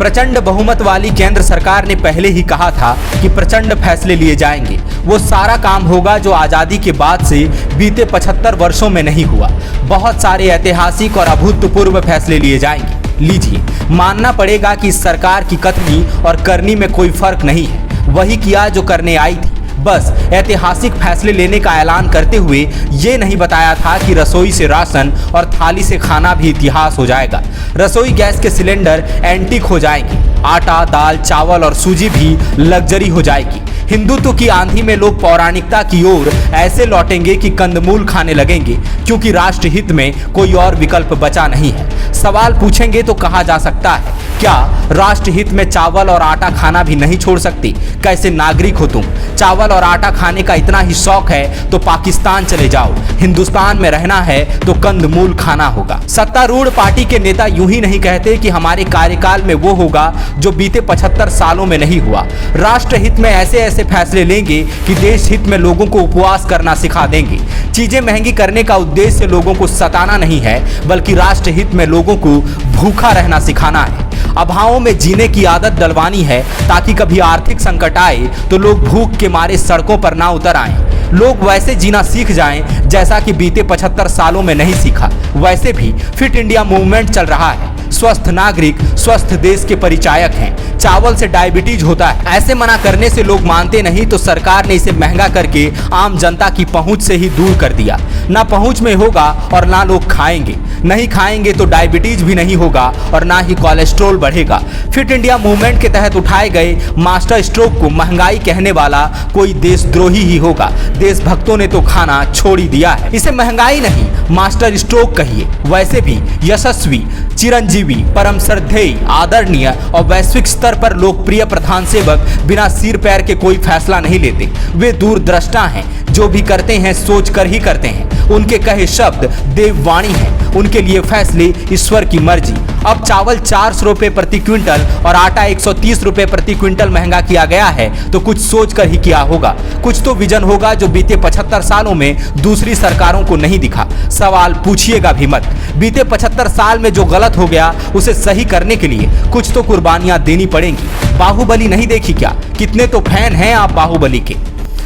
प्रचंड बहुमत वाली केंद्र सरकार ने पहले ही कहा था कि प्रचंड फैसले लिए जाएंगे। वो सारा काम होगा जो आज़ादी के बाद से बीते 75 वर्षों में नहीं हुआ। बहुत सारे ऐतिहासिक और अभूतपूर्व फैसले लिए जाएंगे। लीजिए, मानना पड़ेगा कि इस सरकार की कथनी और करनी में कोई फर्क नहीं है। वही किया जो करने आई थी। बस ऐतिहासिक फैसले लेने का ऐलान करते हुए ये नहीं बताया था कि रसोई से राशन और थाली से खाना भी इतिहास हो जाएगा। रसोई गैस के सिलेंडर एंटीक हो जाएंगे। आटा, दाल, चावल और सूजी भी लग्जरी हो जाएगी। हिंदुत्व की आंधी में लोग पौराणिकता की ओर ऐसे लौटेंगे कि कंदमूल खाने लगेंगे, क्योंकि राष्ट्रहित में कोई और विकल्प बचा नहीं है। सवाल पूछेंगे तो कहा जा सकता है, क्या राष्ट्रहित में चावल और आटा खाना भी नहीं छोड़ सकते? कैसे नागरिक हो तुम? चावल और आटा खाने का इतना ही शौक है तो पाकिस्तान चले जाओ। हिंदुस्तान में रहना है तो कंदमूल खाना होगा। सत्तारूढ़ पार्टी के नेता यूं ही नहीं कहते कि हमारे कार्यकाल में वो होगा जो बीते 75 सालों में नहीं हुआ। राष्ट्रहित में ऐसे ऐसे फैसले लेंगे कि देश हित में लोगों को उपवास करना सिखा देंगे। चीजें महंगी करने का उद्देश्य लोगों को सताना नहीं है, बल्कि राष्ट्रहित में लोगों को भूखा रहना सिखाना है। अभावों में जीने की आदत डलवानी है, ताकि कभी आर्थिक संकट आए तो लोग भूख के मारे सड़कों पर ना उतर आएं। लोग वैसे जीना सीख जाएं जैसा कि बीते 75 सालों में नहीं सीखा। वैसे भी फिट इंडिया मूवमेंट चल रहा है। स्वस्थ नागरिक स्वस्थ देश के परिचायक हैं। चावल से डायबिटीज होता है, ऐसे मना करने से लोग मानते नहीं, तो सरकार ने इसे महंगा करके आम जनता की पहुंच से ही दूर कर दिया। ना पहुंच में होगा और ना लोग खाएंगे। नहीं खाएंगे तो डायबिटीज भी नहीं होगा और ना ही कोलेस्ट्रॉल बढ़ेगा। फिट इंडिया मूवमेंट के तहत उठाए गए मास्टर स्ट्रोक को महंगाई कहने वाला कोई देशद्रोही ही होगा। देशभक्तों ने तो खाना छोड़ ही दिया है। इसे महंगाई नहीं, मास्टर स्ट्रोक कहिए। वैसे भी यशस्वी, चिरंजीवी, परम श्रद्धेय, आदरणीय और वैश्विक स्तर पर लोकप्रिय प्रधान सेवक बिना सिर पैर के कोई फैसला नहीं लेते। वे दूरदृष्टा हैं, जो भी करते हैं सोच कर ही करते हैं। उनके कहे शब्द देववाणी हैं, उनके लिए फैसले ईश्वर की मर्जी। अब चावल 400 रुपए प्रति क्विंटल और आटा 130 रुपए प्रति क्विंटल महंगा किया गया है, तो कुछ सोच कर ही किया होगा। कुछ तो विजन होगा जो बीते 75 सालों में दूसरी सरकारों को नहीं दिखा। सवाल पूछिएगा भी मत। बीते 75 साल में जो गलत हो गया उसे सही करने के लिए कुछ तो कुर्बानियां देनी पड़ेंगी। बाहुबली नहीं देखी क्या? कितने तो फैन हैं आप बाहुबली के।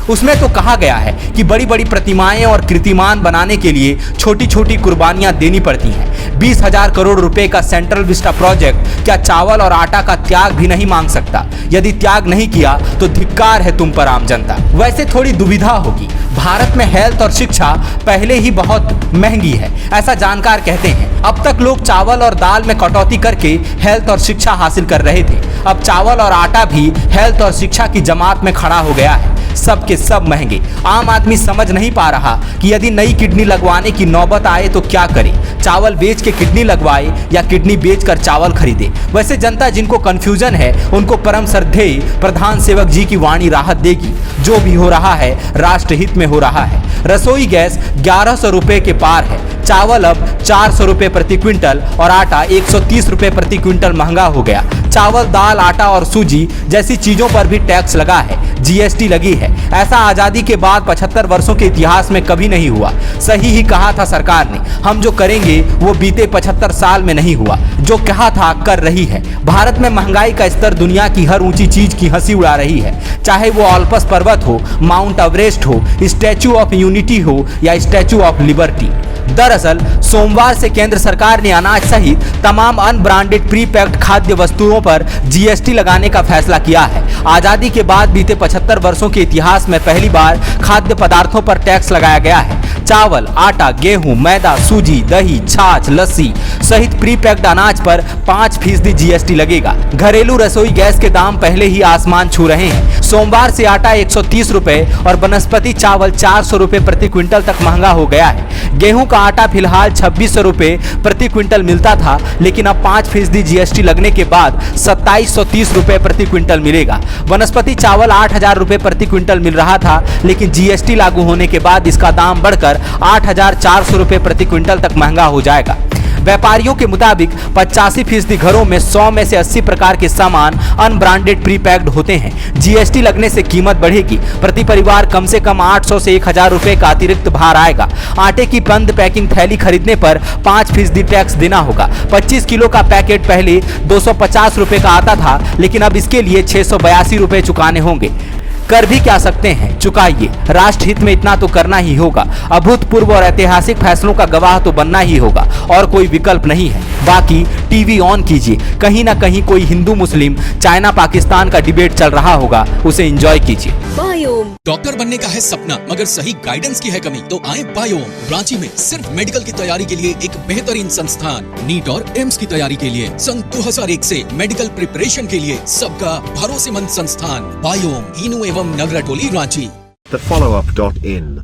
उसमें तो कहा गया है कि बड़ी बड़ी प्रतिमाएं और कीर्तिमान बनाने के लिए छोटी छोटी कुर्बानियां देनी पड़ती हैं। 20,000 करोड़ रुपए का सेंट्रल विस्टा प्रोजेक्ट क्या चावल और आटा का त्याग भी नहीं मांग सकता? यदि त्याग नहीं किया तो धिक्कार है तुम पर आम जनता। वैसे थोड़ी दुविधा होगी। भारत में हेल्थ और शिक्षा पहले ही बहुत महंगी है, ऐसा जानकार कहते हैं। अब तक लोग चावल और दाल में कटौती करके हेल्थ और शिक्षा हासिल कर रहे थे। अब चावल और आटा भी हेल्थ और शिक्षा की जमात में खड़ा हो गया है। सबके सब महंगे। आम आदमी समझ नहीं पा रहा कि यदि नई किडनी लगवाने की नौबत आए तो क्या करे? चावल बेच के किडनी लगवाए या किडनी बेचकर चावल खरीदे? वैसे जनता जिनको कंफ्यूजन है उनको परम श्रद्धेय प्रधान सेवक जी की वाणी राहत देगी। जो भी हो रहा है राष्ट्रहित में हो रहा है। रसोई गैस 1100 रुपए के पार है। चावल अब 400 रुपए प्रति क्विंटल और आटा 130 रुपए प्रति क्विंटल महंगा हो गया। चावल, दाल, आटा और सूजी जैसी चीजों पर भी टैक्स लगा है, जीएसटी लगी है। ऐसा आजादी के बाद 75 वर्षों के इतिहास में कभी नहीं हुआ। सही ही कहा था सरकार ने, हम जो करेंगे वो बीते 75 साल में नहीं हुआ। जो कहा था कर रही है। भारत में महंगाई का स्तर दुनिया की हर ऊंची चीज की हंसी उड़ा रही है, चाहे वो ऑल्पस पर्वत हो, माउंट एवरेस्ट हो, स्टैचू ऑफ यूनिटी हो या स्टैचू ऑफ लिबर्टी। दरअसल सोमवार से केंद्र सरकार ने अनाज सहित तमाम अनब्रांडेड प्री पैक्ड खाद्य वस्तुओं पर जीएसटी लगाने का फैसला किया है। आजादी के बाद बीते 75 वर्षों के इतिहास में पहली बार खाद्य पदार्थों पर टैक्स लगाया गया है। चावल, आटा, गेहूं, मैदा, सूजी, दही, छाछ, लस्सी सहित प्री पैक्ड अनाज पर 5% जीएसटी लगेगा। घरेलू रसोई गैस के दाम पहले ही आसमान छू रहे हैं। सोमवार से आटा 130 रुपए और बनस्पति चावल 400 रुपए प्रति क्विंटल तक महंगा हो गया है। गेहूं का आटा फिलहाल 2600 रुपए प्रति क्विंटल मिलता था, लेकिन अब 5% जीएसटी लगने के बाद 2730 रुपए प्रति क्विंटल मिलेगा। वनस्पति चावल 8000 रुपए प्रति क्विंटल मिल रहा था, लेकिन जीएसटी लागू होने के बाद इसका दाम बढ़कर 8400 रुपए प्रति क्विंटल तक महंगा हो जाएगा। व्यापारियों के मुताबिक 85% घरों में 100 में से 80 प्रकार के सामान अनब्रांडेड प्री पैक्ड होते हैं। जीएसटी लगने से कीमत बढ़ेगी। प्रति परिवार कम से कम 800 से 1000 रुपए का अतिरिक्त भार आएगा। आटे की बंद पैकिंग थैली खरीदने पर 5% टैक्स देना होगा। 25 किलो का पैकेट पहले 250 रुपए का आता था, लेकिन अब इसके लिए 682 रुपए चुकाने होंगे। कर भी क्या सकते हैं, चुकाइए। राष्ट्र हित में इतना तो करना ही होगा। अभूतपूर्व और ऐतिहासिक फैसलों का गवाह तो बनना ही होगा और कोई विकल्प नहीं है। बाकी टीवी ऑन कीजिए, कहीं ना कहीं कोई हिंदू मुस्लिम चाइना पाकिस्तान का डिबेट चल रहा होगा, उसे एंजॉय कीजिए। बायोम डॉक्टर बनने का है सपना, मगर सही गाइडेंस की है कमी, तो आए बायोम। रांची में सिर्फ मेडिकल की तैयारी के लिए एक बेहतरीन संस्थान, नीट और एम्स की तैयारी के लिए सन 2001 से मेडिकल प्रिपरेशन के लिए सबका भरोसेमंद संस्थान बायोम, इनू एवं नगरा टोली, Ranchi. thefollowup.in.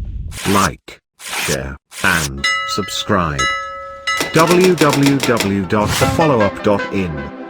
Like, share, and subscribe. www.thefollowup.in